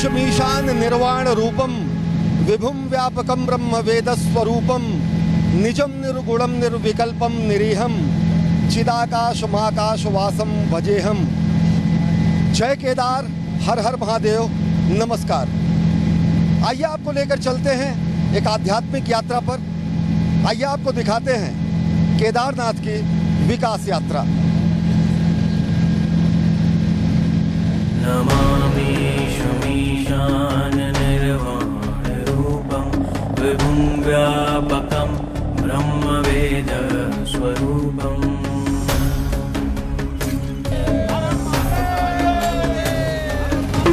ईशमीशान निर्वाण रूपम विभुम व्यापकम ब्रह्म वेद स्वरूपम निजम निर्गुणम निर्विकल्पम निरीहम चिदाकाश महाकाश वासम भजेहम। जय केदार, हर हर महादेव, नमस्कार। आइए आपको लेकर चलते हैं एक आध्यात्मिक यात्रा पर। आइए आपको दिखाते हैं केदारनाथ की विकास यात्रा। नमामि शमीशान निर्वाण रूपं विभुं व्यापकं ब्रह्मवेद स्वरूपम्।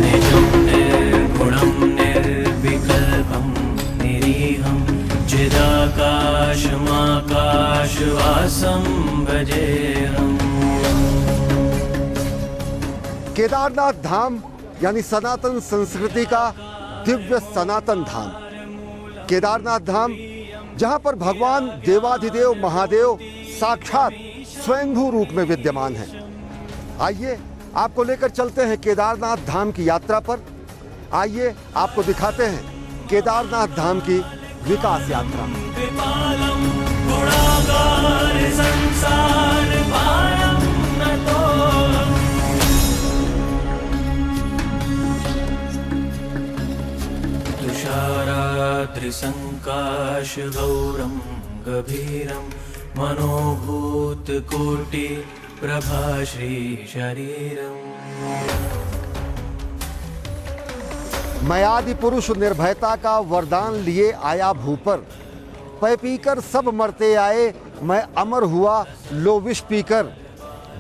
निजं निर्गुणं निर्विकल्पं निरीहं चिदाकाशमाकाशवासं भजेऽहम्। केदारनाथ धाम यानी सनातन संस्कृति का दिव्य सनातन धाम। केदारनाथ धाम जहां पर भगवान देवाधिदेव महादेव साक्षात स्वयंभू रूप में विद्यमान है। आइए आपको लेकर चलते हैं केदारनाथ धाम की यात्रा पर। आइए आपको दिखाते हैं केदारनाथ धाम की विकास यात्रा। त्रिसङ्काशगौरं गभीरं मनोभूतकोटि प्रभाश्री शरीरम्। मैं आदि पुरुष निर्भयता का वरदान लिए आया भूपर, पै पीकर सब मरते आए, मैं अमर हुआ लो विष पीकर।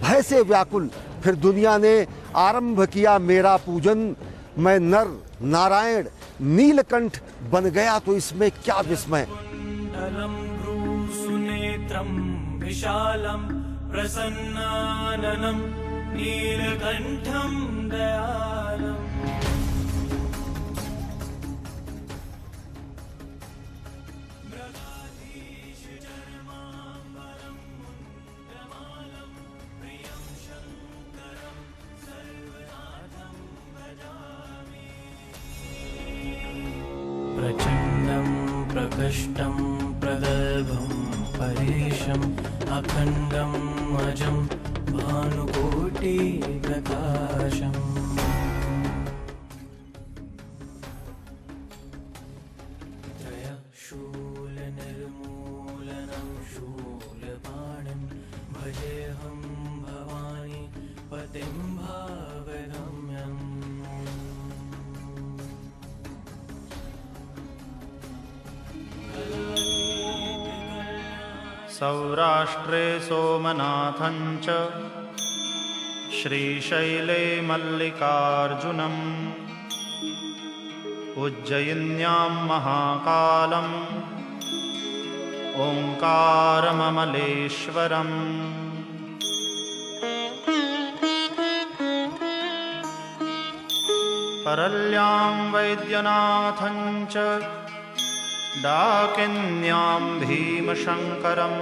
भय से व्याकुल फिर दुनिया ने आरंभ किया मेरा पूजन, मैं नर नारायण नीलकंठ बन गया तो इसमें क्या विस्मय। सुनेत्रं विशालं प्रसन्नाननं नीलकंठं दयालम्। प्रचण्डं प्रकष्टं प्रगल्भं परेशम् अखण्डं अजं भानुकोटिप्रकाशम्। त्रयशूलनिर्मूलनं शूलपाणिं भजेऽहं भवानी पतिं भावगम्यम्। सौराष्ट्रे सोमनाथं च श्रीशैले मल्लिकार्जुनम् उज्जयिन्यां महाकालम् ओङ्कारममलेश्वरम्। परल्यां वैद्यनाथं च डाकिन्यां भीमशङ्करम्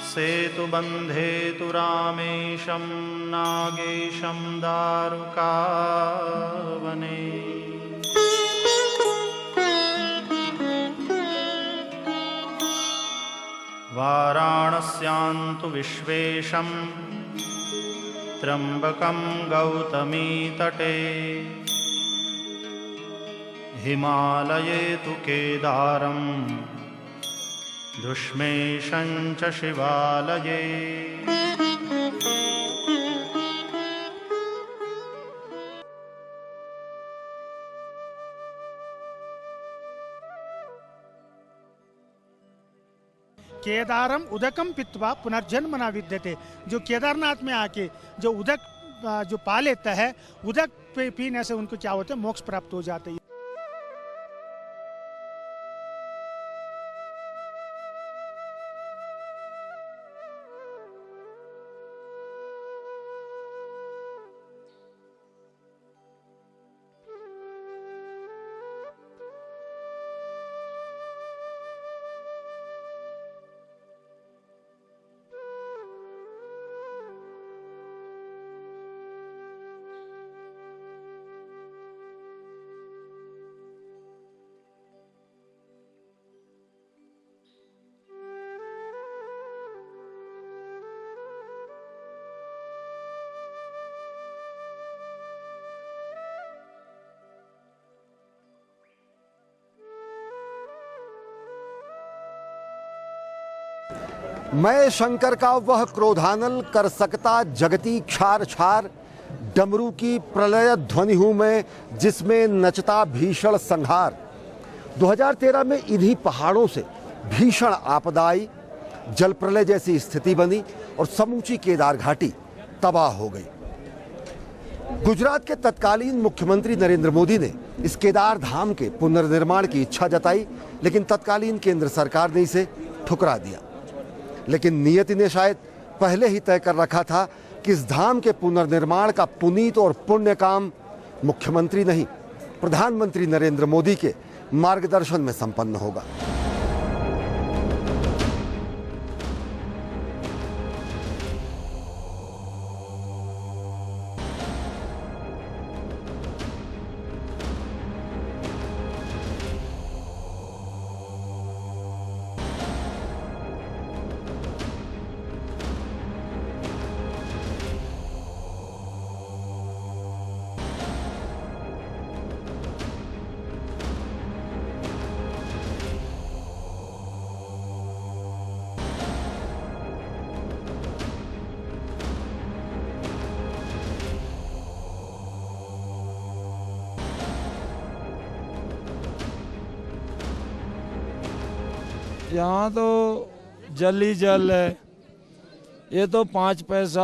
सेतुबन्धे तु रामेशं नागेशं दारुकावने। वाराणस्यां तु विश्वेशं त्र्यम्बकं गौतमीतटे। हिमालये तु केदारं धुष्मेशं च शिवालये। केदारम उदकम पित्वा पुनर्जन्म न विद्यते। जो केदारनाथ में आके जो उदक जो पा लेता है, उदक पीने से उनको क्या होता है, मोक्ष प्राप्त हो जाते हैं। मैं शंकर का वह क्रोधानल कर सकता जगती क्षार क्षार, डमरू की प्रलय ध्वनि हूं मैं जिसमें नचता भीषण संहार। 2013 में इन्हीं पहाड़ों से भीषण आपदा आई, जल प्रलय जैसी स्थिति बनी और समूची केदार घाटी तबाह हो गई। गुजरात के तत्कालीन मुख्यमंत्री नरेंद्र मोदी ने इस केदार धाम के पुनर्निर्माण की इच्छा जताई, लेकिन तत्कालीन केंद्र सरकार ने इसे ठुकरा दिया। लेकिन नियति ने शायद पहले ही तय कर रखा था कि इस धाम के पुनर्निर्माण का पुनीत और पुण्य काम मुख्यमंत्री नहीं, प्रधानमंत्री नरेंद्र मोदी के मार्गदर्शन में संपन्न होगा। यहाँ तो जल ही जल है। ये तो 5 पैसा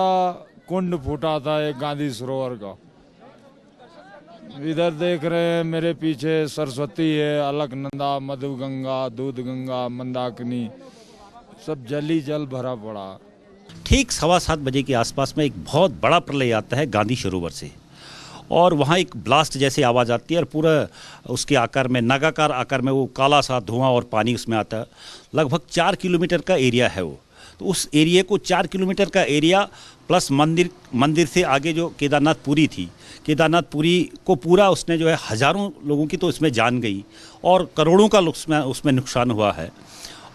कुंड फूटा था एक गांधी सरोवर का। इधर देख रहे हैं मेरे पीछे सरस्वती है, अलकनंदा, मधुगंगा, दूध गंगा, मंदाकिनी, सब जल ही जल भरा पड़ा। ठीक 7:15 बजे के आसपास में एक बहुत बड़ा प्रलय आता है गांधी सरोवर से, और वहाँ एक ब्लास्ट जैसी आवाज़ आती है और पूरा उसके आकार में, नगाकार आकार में वो काला सा धुआं और पानी उसमें आता है। लगभग 4 किलोमीटर का एरिया है वो। तो उस एरिया को 4 किलोमीटर का एरिया प्लस मंदिर से आगे जो केदारनाथपुरी थी, केदारनाथपुरी को पूरा उसने जो है हज़ारों लोगों की तो इसमें जान गई और करोड़ों का उसमें नुकसान हुआ है।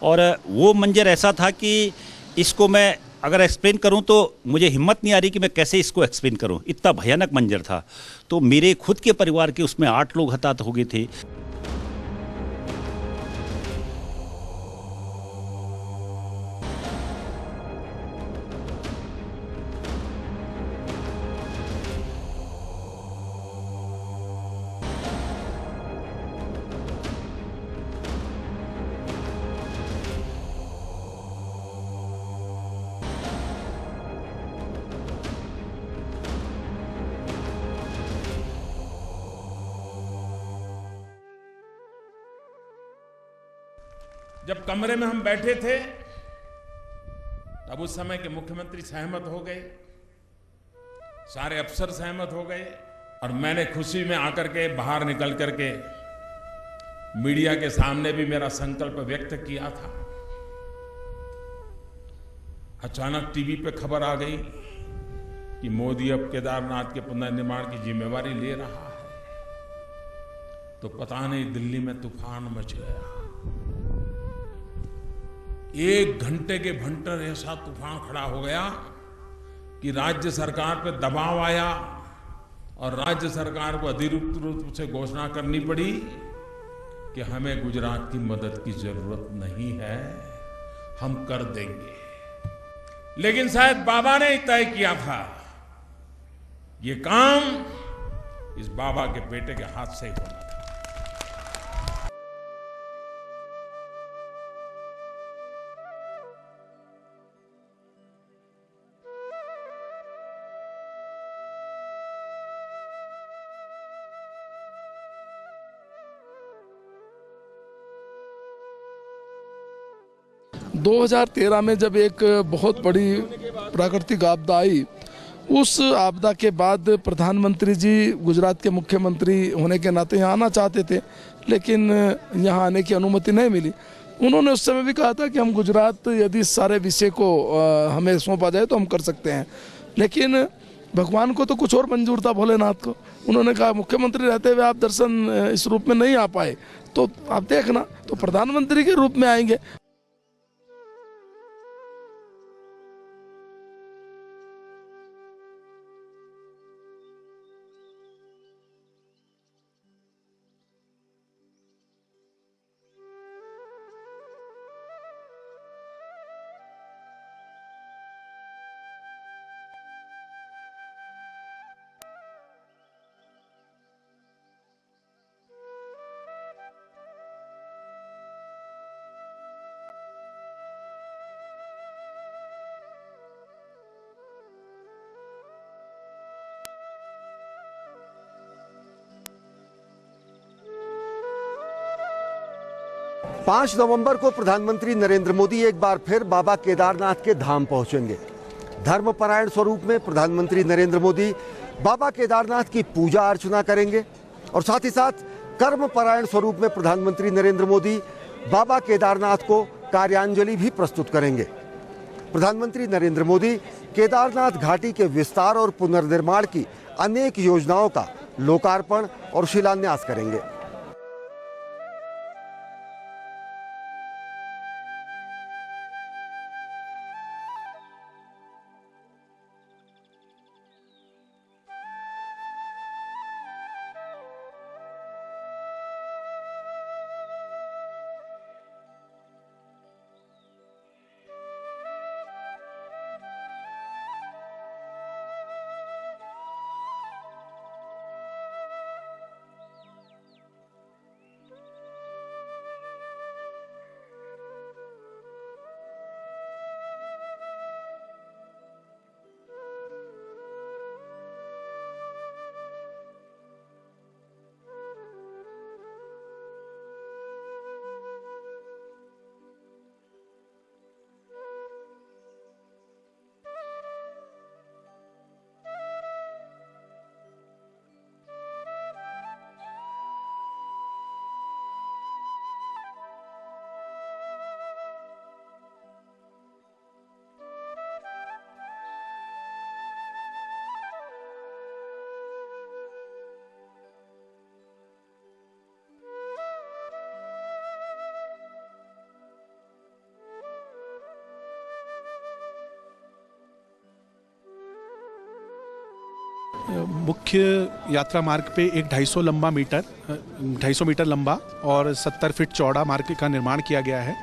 और वो मंजर ऐसा था कि इसको मैं अगर एक्सप्लेन करूं तो मुझे हिम्मत नहीं आ रही कि मैं कैसे इसको एक्सप्लेन करूं, इतना भयानक मंजर था। तो मेरे खुद के परिवार के उसमें 8 लोग हताहत हो गए थे। जब कमरे में हम बैठे थे तब उस समय के मुख्यमंत्री सहमत हो गए, सारे अफसर सहमत हो गए, और मैंने खुशी में आकर के बाहर निकल करके मीडिया के सामने भी मेरा संकल्प व्यक्त किया था। अचानक टीवी पे खबर आ गई कि मोदी अब केदारनाथ के पुनर्निर्माण की जिम्मेवारी ले रहा है। तो पता नहीं दिल्ली में तूफान मच गया। 1 घंटे के भंटर ऐसा तूफान खड़ा हो गया कि राज्य सरकार पे दबाव आया और राज्य सरकार को अधिकृत रूप से घोषणा करनी पड़ी कि हमें गुजरात की मदद की जरूरत नहीं है, हम कर देंगे। लेकिन शायद बाबा ने तय किया था ये काम इस बाबा के बेटे के हाथ से ही होना था। दो 2013 में जब एक बहुत बड़ी प्राकृतिक आपदा आई, उस आपदा के बाद प्रधानमंत्री जी गुजरात के मुख्यमंत्री होने के नाते यहाँ आना चाहते थे, लेकिन यहाँ आने की अनुमति नहीं मिली। उन्होंने उस समय भी कहा था कि हम गुजरात यदि इस सारे विषय को हमें सौंपा जाए तो हम कर सकते हैं, लेकिन भगवान को तो कुछ और मंजूर था, भोलेनाथ को। उन्होंने कहा मुख्यमंत्री रहते हुए आप दर्शन इस रूप में नहीं आ पाए तो आप देखना, तो प्रधानमंत्री के रूप में आएंगे। 5 नवंबर को प्रधानमंत्री नरेंद्र मोदी एक बार फिर बाबा केदारनाथ के धाम पहुंचेंगे। धर्मपरायण स्वरूप में प्रधानमंत्री नरेंद्र मोदी बाबा केदारनाथ की पूजा अर्चना करेंगे और साथ ही साथ कर्मपरायण स्वरूप में प्रधानमंत्री नरेंद्र मोदी बाबा केदारनाथ को कार्यांजलि भी प्रस्तुत करेंगे। प्रधानमंत्री नरेंद्र मोदी केदारनाथ घाटी के विस्तार और पुनर्निर्माण की अनेक योजनाओं का लोकार्पण और शिलान्यास करेंगे। मुख्य यात्रा मार्ग पे एक 250 मीटर लंबा और 70 फीट चौड़ा मार्ग का निर्माण किया गया है,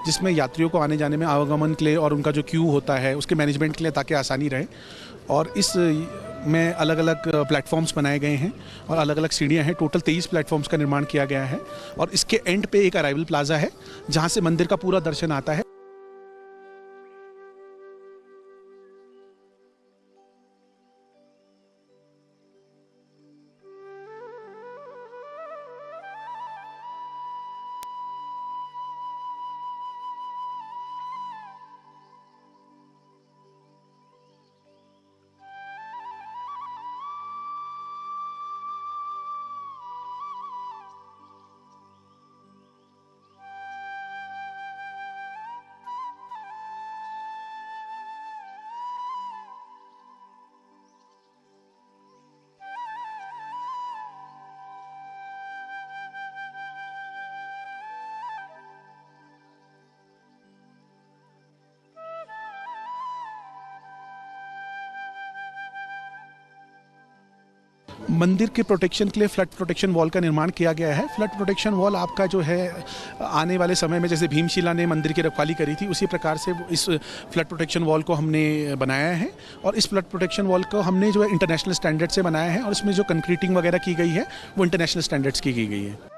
जिसमें यात्रियों को आने जाने में आवागमन के लिए और उनका जो क्यू होता है उसके मैनेजमेंट के लिए ताकि आसानी रहे। और इस में अलग अलग प्लेटफॉर्म्स बनाए गए हैं और अलग अलग सीढ़ियां हैं। टोटल 23 प्लेटफॉर्म्स का निर्माण किया गया है और इसके एंड पे एक अराइवल प्लाजा है जहां से मंदिर का पूरा दर्शन आता है। मंदिर के प्रोटेक्शन के लिए फ्लड प्रोटेक्शन वॉल का निर्माण किया गया है। फ्लड प्रोटेक्शन वॉल आपका जो है आने वाले समय में जैसे भीमशिला ने मंदिर की रखवाली करी थी उसी प्रकार से इस फ्लड प्रोटेक्शन वॉल को हमने बनाया है। और इस फ्लड प्रोटेक्शन वॉल को हमने जो है इंटरनेशनल स्टैंडर्ड से बनाया है और इसमें जो कंक्रीटिंग वगैरह की गई है वो इंटरनेशनल स्टैंडर्ड्स की गई है।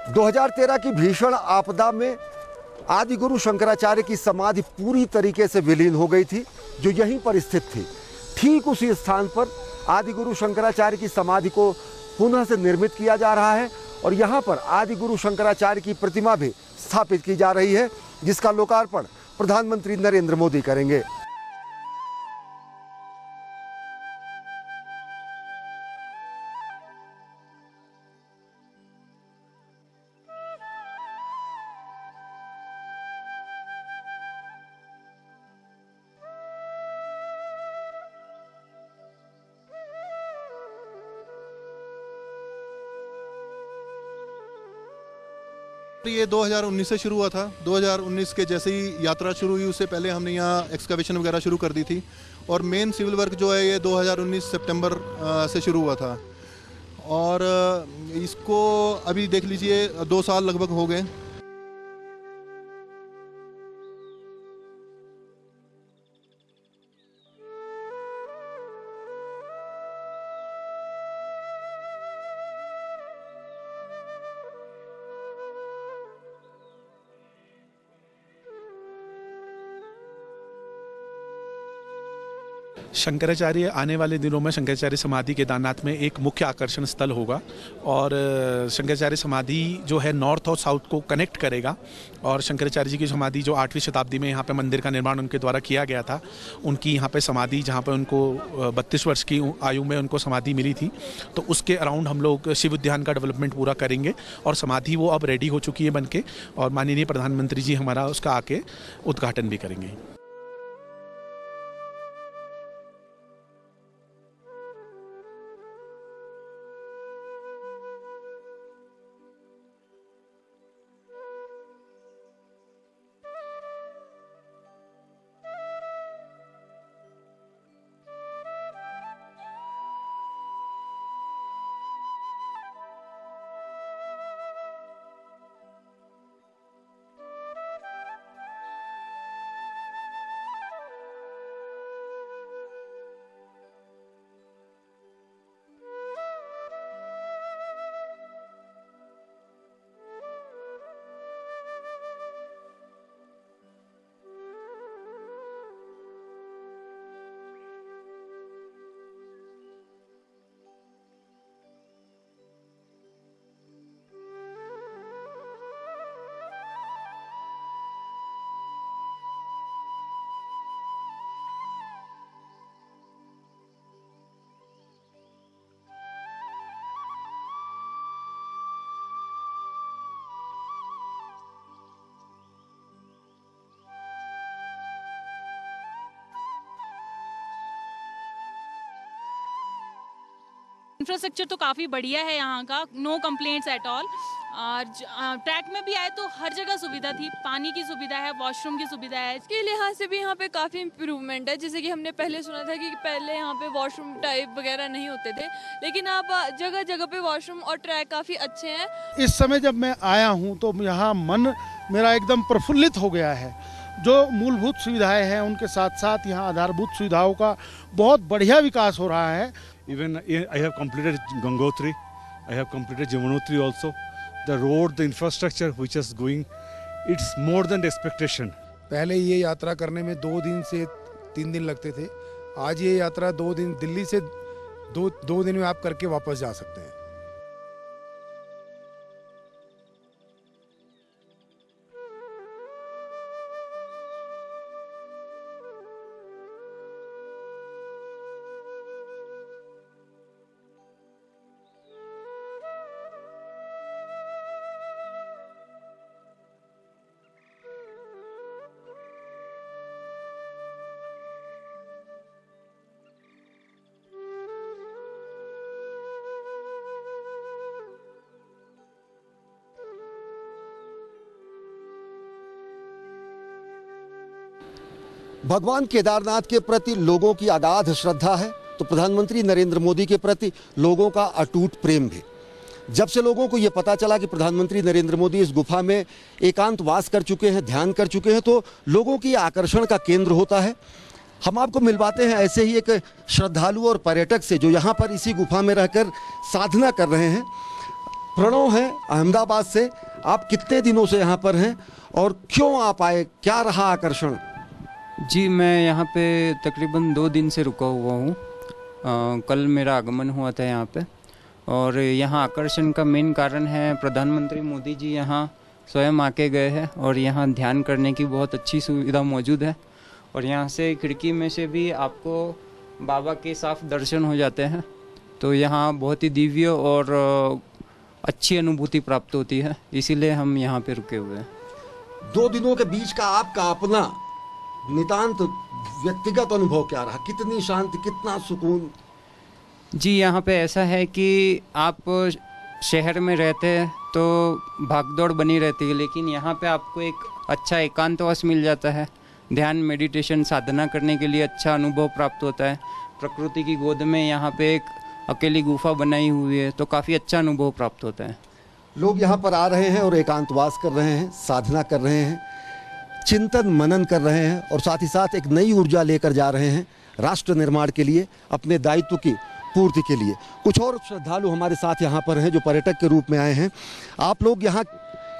– 2013 की भीषण आपदा में आदि गुरु शंकराचार्य की समाधि पूरी तरीके से विलीन हो गई थी, जो यहीं पर स्थित थी। ठीक उसी स्थान पर आदि गुरु शंकराचार्य की समाधि को पुनः से निर्मित किया जा रहा है और यहाँ पर आदि गुरु शंकराचार्य की प्रतिमा भी स्थापित की जा रही है, जिसका लोकार्पण प्रधानमंत्री नरेंद्र मोदी करेंगे। ये 2019 से शुरू हुआ था। 2019 के जैसे ही यात्रा शुरू हुई उससे पहले हमने यहाँ एक्सकवेशन वगैरह शुरू कर दी थी और मेन सिविल वर्क जो है ये 2019 सितंबर से शुरू हुआ था और इसको अभी देख लीजिए 2 साल लगभग हो गए। शंकराचार्य आने वाले दिनों में शंकराचार्य समाधि केदारनाथ में एक मुख्य आकर्षण स्थल होगा और शंकराचार्य समाधि जो है नॉर्थ और साउथ को कनेक्ट करेगा और शंकराचार्य जी की समाधि जो 8वीं शताब्दी में यहाँ पे मंदिर का निर्माण उनके द्वारा किया गया था, उनकी यहाँ पे समाधि जहाँ पे उनको 32 वर्ष की आयु में उनको समाधि मिली थी, तो उसके अराउंड हम लोग शिव उद्यान का डेवलपमेंट पूरा करेंगे और समाधि वो अब रेडी हो चुकी है बनके और माननीय प्रधानमंत्री जी हमारा उसका आके उद्घाटन भी करेंगे। इंफ्रास्ट्रक्चर तो काफ़ी बढ़िया है यहाँ का, नो कंप्लेंट्स एट ऑल। और ट्रैक में भी आए तो हर जगह सुविधा थी, पानी की सुविधा है, वॉशरूम की सुविधा है। इसके लिहाज से भी यहाँ पे काफ़ी इम्प्रूवमेंट है। जैसे कि हमने पहले सुना था कि पहले यहाँ पे वॉशरूम टाइप वगैरह नहीं होते थे, लेकिन अब जगह जगह पे वॉशरूम और ट्रैक काफ़ी अच्छे हैं। इस समय जब मैं आया हूँ तो यहाँ मन मेरा एकदम प्रफुल्लित हो गया है। जो मूलभूत सुविधाएं हैं उनके साथ साथ यहाँ आधारभूत सुविधाओं का बहुत बढ़िया विकास हो रहा है। Even I have completed Gangotri, I have completed Yamunotri also. The road, the infrastructure which is going, it's more than the expectation. पहले ये यात्रा करने में 2 दिन से 3 दिन लगते थे, आज ये यात्रा 2 दिन दिल्ली से 2 दिन में आप करके वापस जा सकते हैं। भगवान केदारनाथ के प्रति लोगों की अगाध श्रद्धा है तो प्रधानमंत्री नरेंद्र मोदी के प्रति लोगों का अटूट प्रेम भी। जब से लोगों को ये पता चला कि प्रधानमंत्री नरेंद्र मोदी इस गुफा में एकांतवास कर चुके हैं, ध्यान कर चुके हैं, तो लोगों की आकर्षण का केंद्र होता है। हम आपको मिलवाते हैं ऐसे ही एक श्रद्धालु और पर्यटक से जो यहाँ पर इसी गुफा में रहकर साधना कर रहे हैं। प्रणव है अहमदाबाद से। आप कितने दिनों से यहाँ पर हैं और क्यों आप आए, क्या रहा आकर्षण? जी, मैं यहाँ पे तकरीबन 2 दिन से रुका हुआ हूँ। कल मेरा आगमन हुआ था यहाँ पे और यहाँ आकर्षण का मेन कारण है प्रधानमंत्री मोदी जी यहाँ स्वयं आके गए हैं और यहाँ ध्यान करने की बहुत अच्छी सुविधा मौजूद है और यहाँ से खिड़की में से भी आपको बाबा के साफ दर्शन हो जाते हैं। तो यहाँ बहुत ही दिव्य और अच्छी अनुभूति प्राप्त होती है, इसीलिए हम यहाँ पे रुके हुए हैं। 2 दिनों के बीच का आपका अपना नितांत व्यक्तिगत अनुभव क्या रहा? कितनी शांति, कितना सुकून? जी, यहाँ पे ऐसा है कि आप शहर में रहते हैं तो भागदौड़ बनी रहती है, लेकिन यहाँ पे आपको एक अच्छा एकांतवास मिल जाता है। ध्यान, मेडिटेशन, साधना करने के लिए अच्छा अनुभव प्राप्त होता है। प्रकृति की गोद में यहाँ पे एक अकेली गुफा बनाई हुई है, तो काफ़ी अच्छा अनुभव प्राप्त होता है। लोग यहाँ पर आ रहे हैं और एकांतवास कर रहे हैं, साधना कर रहे हैं, चिंतन मनन कर रहे हैं और साथ ही साथ एक नई ऊर्जा लेकर जा रहे हैं राष्ट्र निर्माण के लिए, अपने दायित्व की पूर्ति के लिए। कुछ और श्रद्धालु हमारे साथ यहाँ पर हैं जो पर्यटक के रूप में आए हैं। आप लोग यहाँ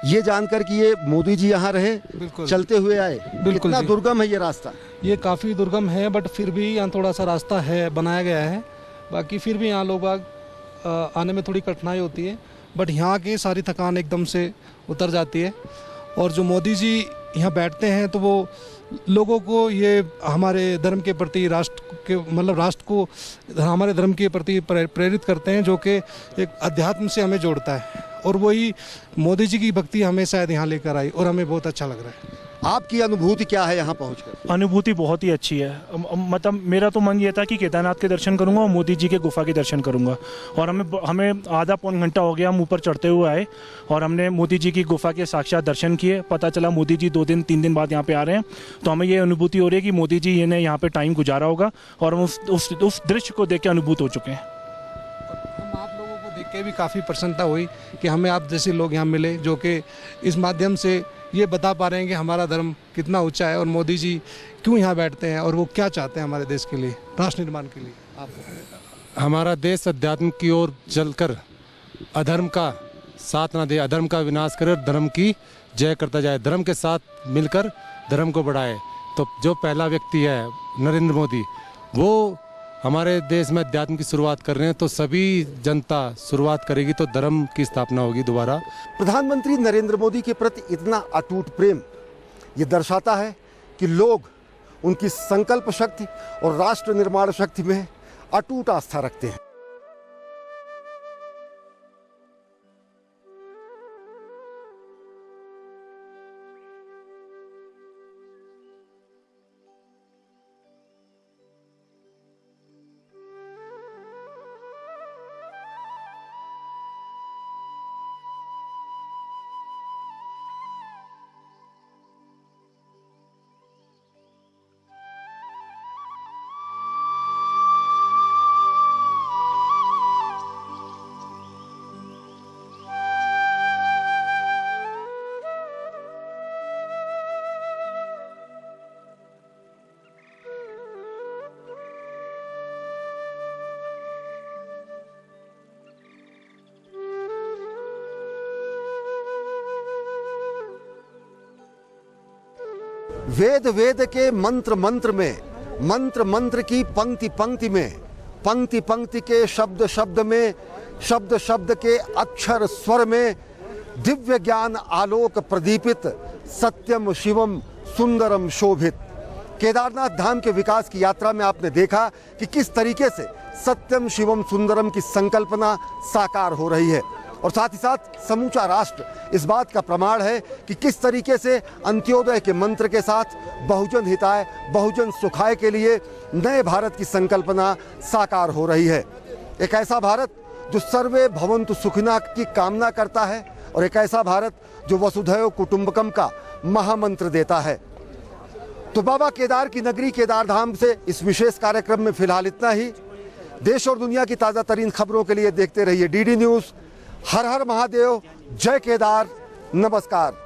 ये जानकर कि ये मोदी जी यहाँ रहे, चलते हुए आए, कितना दुर्गम है ये रास्ता? ये काफ़ी दुर्गम है, बट फिर भी यहाँ थोड़ा सा रास्ता है, बनाया गया है। बाकी फिर भी यहाँ लोग आने में थोड़ी कठिनाई होती है, बट यहाँ की सारी थकान एकदम से उतर जाती है। और जो मोदी जी यहाँ बैठते हैं तो वो लोगों को ये हमारे धर्म के प्रति, राष्ट्र के मतलब राष्ट्र को हमारे धर्म के प्रति प्रेरित करते हैं, जो कि एक अध्यात्म से हमें जोड़ता है। और वही मोदी जी की भक्ति हमें शायद यहाँ लेकर आई और हमें बहुत अच्छा लग रहा है। आपकी अनुभूति क्या है यहाँ पहुँचकर? अनुभूति बहुत ही अच्छी है। मतलब मेरा तो मन ये था कि केदारनाथ के दर्शन करूँगा और मोदी जी के गुफा के दर्शन करूँगा, और हमें आधा पौन घंटा हो गया हम ऊपर चढ़ते हुए आए और हमने मोदी जी की गुफा के साक्षात दर्शन किए। पता चला मोदी जी 2-3 दिन बाद यहाँ पे आ रहे हैं, तो हमें ये अनुभूति हो रही है कि मोदी जी ने यहाँ पे टाइम गुजारा होगा और हम उस दृश्य को देख के अनुभूत हो चुके हैं। हम आप लोगों को देख के भी काफ़ी प्रसन्नता हुई कि हमें आप जैसे लोग यहाँ मिले, जो कि इस माध्यम से ये बता पा रहे हैं कि हमारा धर्म कितना ऊंचा है और मोदी जी क्यों यहाँ बैठते हैं और वो क्या चाहते हैं हमारे देश के लिए, राष्ट्र निर्माण के लिए। हमारा देश अध्यात्म की ओर चलकर अधर्म का साथ ना दे, अधर्म का विनाश करे, धर्म की जय करता जाए, धर्म के साथ मिलकर धर्म को बढ़ाए। तो जो पहला व्यक्ति है नरेंद्र मोदी, वो हमारे देश में अध्यात्म की शुरुआत कर रहे हैं, तो सभी जनता शुरुआत करेगी तो धर्म की स्थापना होगी दोबारा। प्रधानमंत्री नरेंद्र मोदी के प्रति इतना अटूट प्रेम ये दर्शाता है कि लोग उनकी संकल्प शक्ति और राष्ट्र निर्माण शक्ति में अटूट आस्था रखते हैं। वेद वेद के मंत्र मंत्र में, मंत्र मंत्र की पंक्ति पंक्ति में, पंक्ति पंक्ति के शब्द शब्द में, शब्द शब्द के अक्षर स्वर में दिव्य ज्ञान आलोक प्रदीपित, सत्यम शिवम सुंदरम शोभित। केदारनाथ धाम के विकास की यात्रा में आपने देखा कि किस तरीके से सत्यम शिवम सुंदरम की संकल्पना साकार हो रही है, और साथ ही साथ समूचा राष्ट्र इस बात का प्रमाण है कि किस तरीके से अंत्योदय के मंत्र के साथ बहुजन हिताय बहुजन सुखाय के लिए नए भारत की संकल्पना साकार हो रही है। एक ऐसा भारत जो सर्वे भवन्तु सुखिना की कामना करता है, और एक ऐसा भारत जो वसुधैव कुटुंबकम का महामंत्र देता है। तो बाबा केदार की नगरी केदारधाम से इस विशेष कार्यक्रम में फिलहाल इतना ही। देश और दुनिया की ताज़ा तरीन खबरों के लिए देखते रहिए डीडी न्यूज़। हर हर महादेव, जय केदार, नमस्कार।